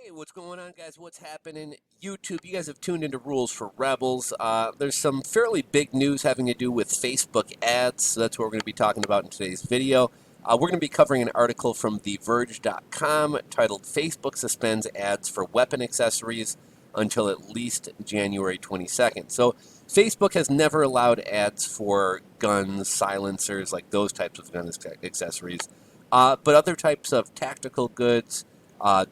Hey, what's going on, guys? What's happening? YouTube, you guys have tuned into Rules for Rebels. There's some fairly big news having to do with Facebook ads, so that's what we're going to be talking about in today's video. We're going to be covering an article from TheVerge.com titled Facebook Suspends Ads for Weapon Accessories until at least January 22nd. So, Facebook has never allowed ads for guns, silencers, like those types of gun accessories, but other types of tactical goods,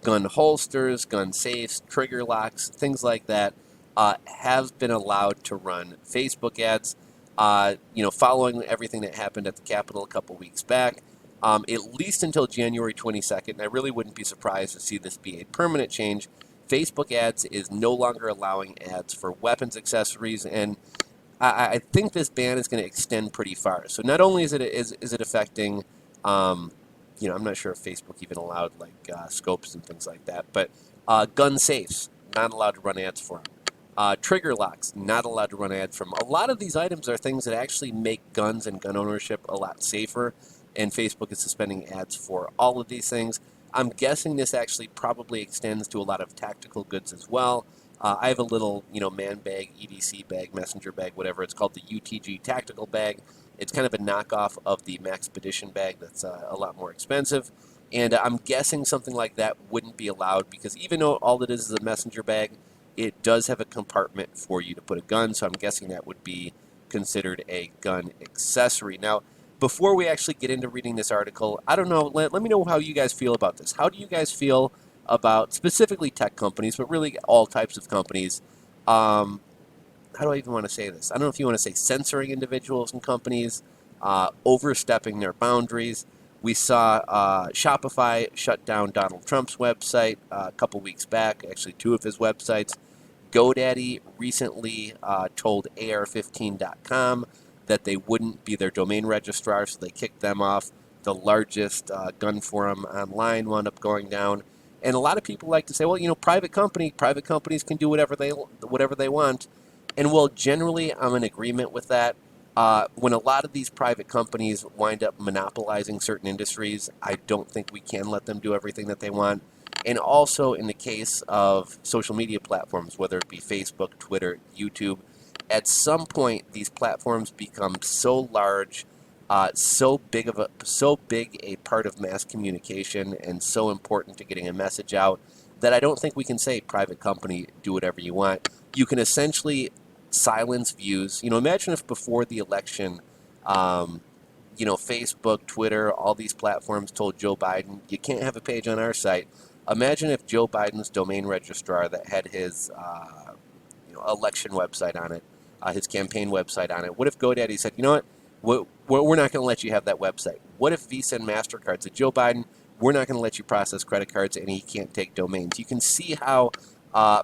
gun holsters, gun safes, trigger locks, things like that, have been allowed to run Facebook ads. Following everything that happened at the Capitol a couple weeks back, at least until January 22nd, and I really wouldn't be surprised to see this be a permanent change. Facebook ads is no longer allowing ads for weapons accessories, and I think this ban is going to extend pretty far. So not only is it affecting I'm not sure if Facebook even allowed like scopes and things like that, but gun safes, not allowed to run ads for them. Trigger locks, not allowed to run ads from. A lot of these items are things that actually make guns and gun ownership a lot safer, and Facebook is suspending ads for all of these things. I'm guessing this actually probably extends to a lot of tactical goods as well. I have a little, man bag, EDC bag, messenger bag, whatever. It's called the UTG tactical bag. It's kind of a knockoff of the Maxpedition bag that's a lot more expensive. And I'm guessing something like that wouldn't be allowed because even though all it is a messenger bag, it does have a compartment for you to put a gun. So I'm guessing that would be considered a gun accessory. Now, before we actually get into reading this article, I don't know, let me know how you guys feel about this. How do you guys feel about specifically tech companies, but really all types of companies? How do I even want to say this? I don't know if you want to say censoring individuals and companies, overstepping their boundaries. We saw Shopify shut down Donald Trump's website a couple weeks back, actually two of his websites. GoDaddy recently told AR15.com that they wouldn't be their domain registrar, so they kicked them off. The largest gun forum online wound up going down. And a lot of people like to say, well, private companies can do whatever they want. And well, generally, I'm in agreement with that. When a lot of these private companies wind up monopolizing certain industries, I don't think we can let them do everything that they want. And also in the case of social media platforms, whether it be Facebook, Twitter, YouTube, at some point these platforms become so large, so big a part of mass communication, and so important to getting a message out that I don't think we can say private company do whatever you want. You can essentially silence views. Imagine if before the election, Facebook, Twitter, all these platforms told Joe Biden, you can't have a page on our site. Imagine if Joe Biden's domain registrar that had his election website on it, his campaign website on it. What if GoDaddy said, you know what, we're not going to let you have that website? What if Visa and MasterCard said, Joe Biden, we're not going to let you process credit cards and he can't take domains? You can see how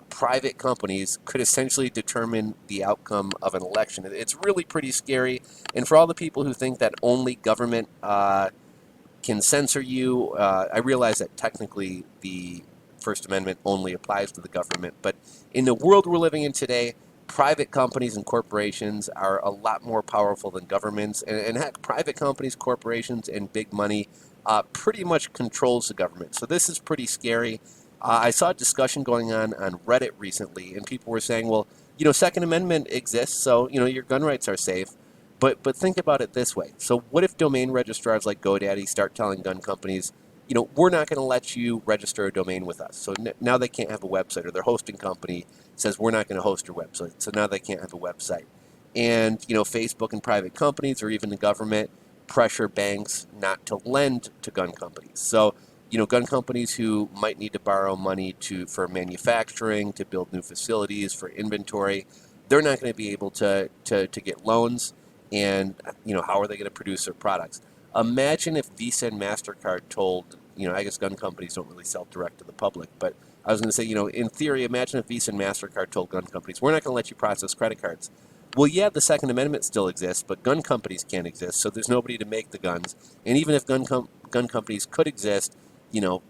private companies could essentially determine the outcome of an election. It's really pretty scary. And for all the people who think that only government can censor you, I realize that technically the First Amendment only applies to the government. But in the world we're living in today, private companies and corporations are a lot more powerful than governments. And heck, private companies, corporations, and big money pretty much controls the government. So this is pretty scary. I saw a discussion going on Reddit recently, and people were saying, well, Second Amendment exists, so, your gun rights are safe. But think about it this way. So what if domain registrars like GoDaddy start telling gun companies, we're not going to let you register a domain with us. So now they can't have a website, or their hosting company says, we're not going to host your website. So now they can't have a website. And, Facebook and private companies, or even the government, pressure banks not to lend to gun companies. So, gun companies who might need to borrow money for manufacturing, to build new facilities, for inventory, they're not going to be able to get loans. And, how are they going to produce their products? Imagine if Visa and MasterCard told, I guess gun companies don't really sell direct to the public, but I was going to say, in theory, imagine if Visa and MasterCard told gun companies, we're not going to let you process credit cards. Well, yeah, the Second Amendment still exists, but gun companies can't exist, so there's nobody to make the guns. And even if gun companies could exist,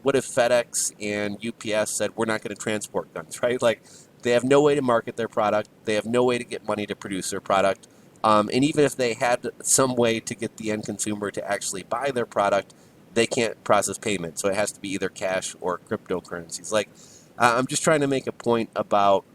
what if FedEx and UPS said, we're not going to transport guns, right? Like, they have no way to market their product. They have no way to get money to produce their product. And even if they had some way to get the end consumer to actually buy their product, they can't process payment. So it has to be either cash or cryptocurrencies. Like, I'm just trying to make a point about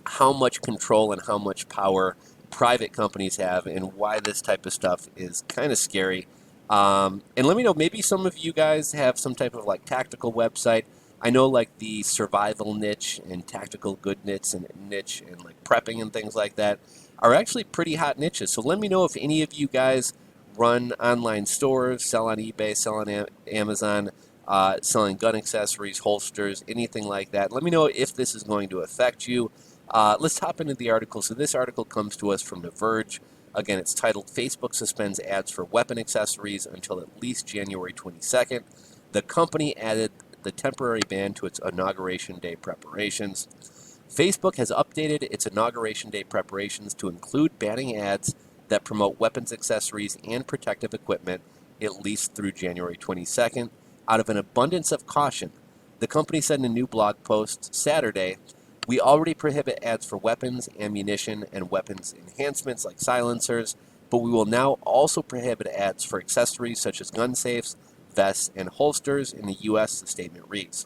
how much control and how much power private companies have and why this type of stuff is kind of scary. And let me know, maybe some of you guys have some type of like tactical website. I know like the survival niche and tactical good niche and like prepping and things like that are actually pretty hot niches. So let me know if any of you guys run online stores, sell on eBay, sell on Amazon, selling gun accessories, holsters, anything like that. Let me know if this is going to affect you. Let's hop into the article. So this article comes to us from The Verge. Again, it's titled Facebook Suspends Ads for Weapon Accessories Until at Least January 22nd. The company added the temporary ban to its Inauguration Day preparations. Facebook has updated its Inauguration Day preparations to include banning ads that promote weapons accessories and protective equipment at least through January 22nd, out of an abundance of caution. The company said in a new blog post Saturday, "We already prohibit ads for weapons, ammunition, and weapons enhancements like silencers, but we will now also prohibit ads for accessories such as gun safes, vests, and holsters in the U.S., the statement reads.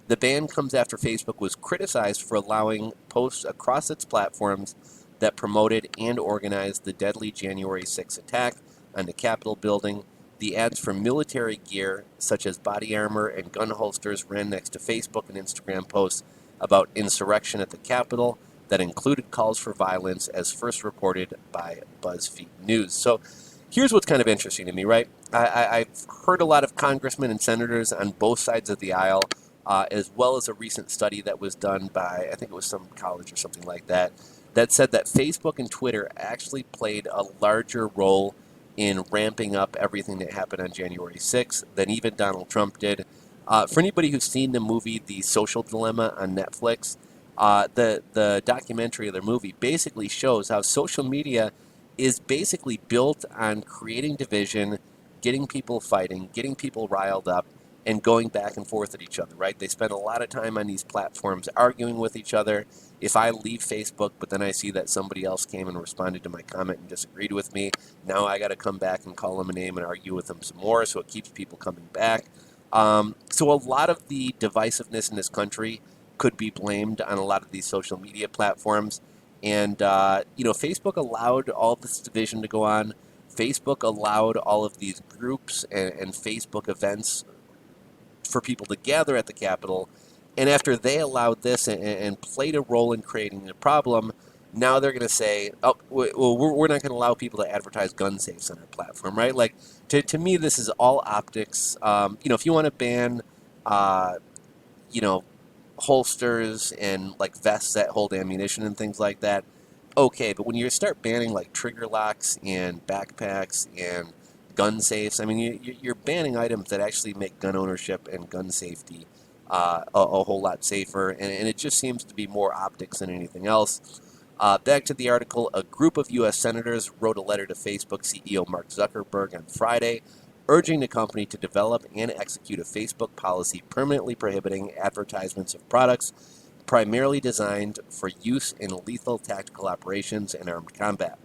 The ban comes after Facebook was criticized for allowing posts across its platforms that promoted and organized the deadly January 6 attack on the Capitol building. The ads for military gear, such as body armor and gun holsters, ran next to Facebook and Instagram posts about insurrection at the Capitol that included calls for violence, as first reported by BuzzFeed News." So here's what's kind of interesting to me, right? I've heard a lot of congressmen and senators on both sides of the aisle, as well as a recent study that was done by, I think it was some college or something like that, that said that Facebook and Twitter actually played a larger role in ramping up everything that happened on January 6th than even Donald Trump did. For anybody who's seen the movie The Social Dilemma on Netflix, the documentary of the movie basically shows how social media is basically built on creating division, getting people fighting, getting people riled up, and going back and forth at each other, right? They spend a lot of time on these platforms arguing with each other. If I leave Facebook, but then I see that somebody else came and responded to my comment and disagreed with me, now I got to come back and call them a name and argue with them some more, so it keeps people coming back. So a lot of the divisiveness in this country could be blamed on a lot of these social media platforms. And, Facebook allowed all this division to go on. Facebook allowed all of these groups and Facebook events for people to gather at the Capitol. And after they allowed this and played a role in creating the problem, now they're going to say, "Oh, well, we're not going to allow people to advertise gun safes on our platform," right? Like, to me, this is all optics. If you want to ban, uh, you know, holsters and like vests that hold ammunition and things like that, okay. But when you start banning like trigger locks and backpacks and gun safes, I mean, you're banning items that actually make gun ownership and gun safety a whole lot safer, and it just seems to be more optics than anything else. Back to the article, a group of U.S. senators wrote a letter to Facebook CEO Mark Zuckerberg on Friday, urging the company to develop and execute a Facebook policy permanently prohibiting advertisements of products primarily designed for use in lethal tactical operations and armed combat.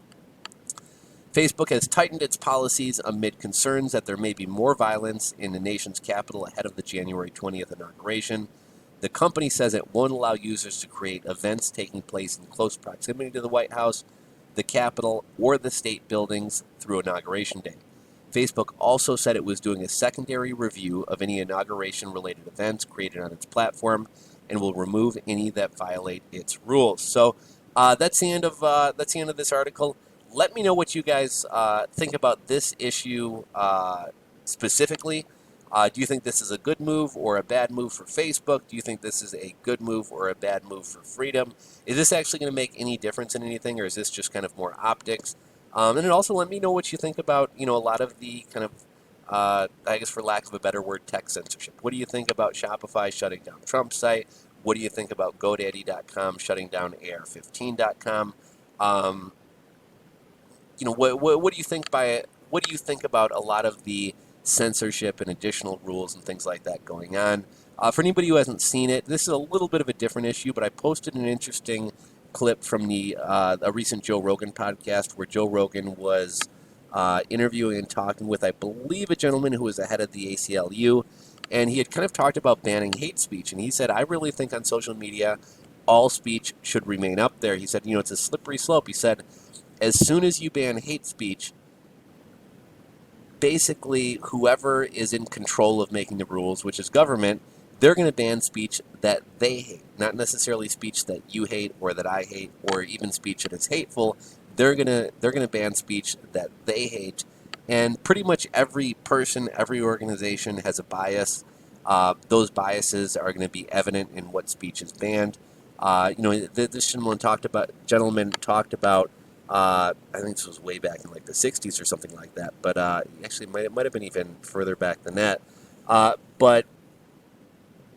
Facebook has tightened its policies amid concerns that there may be more violence in the nation's capital ahead of the January 20th inauguration. The company says it won't allow users to create events taking place in close proximity to the White House, the Capitol, or the state buildings through Inauguration Day. Facebook also said it was doing a secondary review of any inauguration-related events created on its platform and will remove any that violate its rules. So that's the end of this article. Let me know what you guys think about this issue specifically. Do you think this is a good move or a bad move for Facebook? Do you think this is a good move or a bad move for freedom? Is this actually going to make any difference in anything, or is this just kind of more optics? And then also let me know what you think about, a lot of the kind of, I guess for lack of a better word, tech censorship. What do you think about Shopify shutting down Trump's site? What do you think about GoDaddy.com shutting down AR15.com? What do you think by it? What do you think about a lot of the censorship and additional rules and things like that going on? For anybody who hasn't seen it, this is a little bit of a different issue, but I posted an interesting clip from a recent Joe Rogan podcast where Joe Rogan was interviewing and talking with, I believe, a gentleman who was the head of the ACLU. and he had kind of talked about banning hate speech. And he said, I really think on social media, all speech should remain up there. He said, it's a slippery slope. He said, as soon as you ban hate speech, basically whoever is in control of making the rules, which is government, they're going to ban speech that they hate, not necessarily speech that you hate or that I hate, or even speech that is hateful. They're gonna ban speech that they hate, and pretty much every person, every organization has a bias. Those biases are going to be evident in what speech is banned. This gentleman talked about I think this was way back in like the 60s or something like that. But actually, it might have been even further back than that. But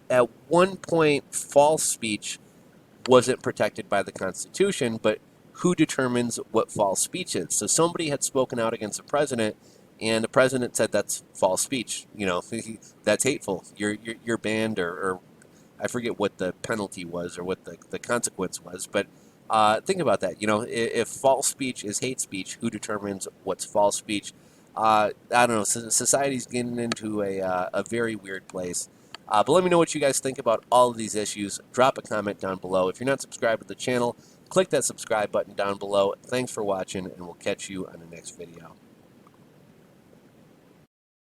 at one point, false speech wasn't protected by the Constitution, but who determines what false speech is? So somebody had spoken out against the president, and the president said that's false speech. That's hateful. You're banned, or I forget what the penalty was or what the consequence was, but think about that. If false speech is hate speech, who determines what's false speech? I don't know. Society's getting into a very weird place. But let me know what you guys think about all of these issues. Drop a comment down below. If you're not subscribed to the channel, click that subscribe button down below. Thanks for watching, and we'll catch you on the next video.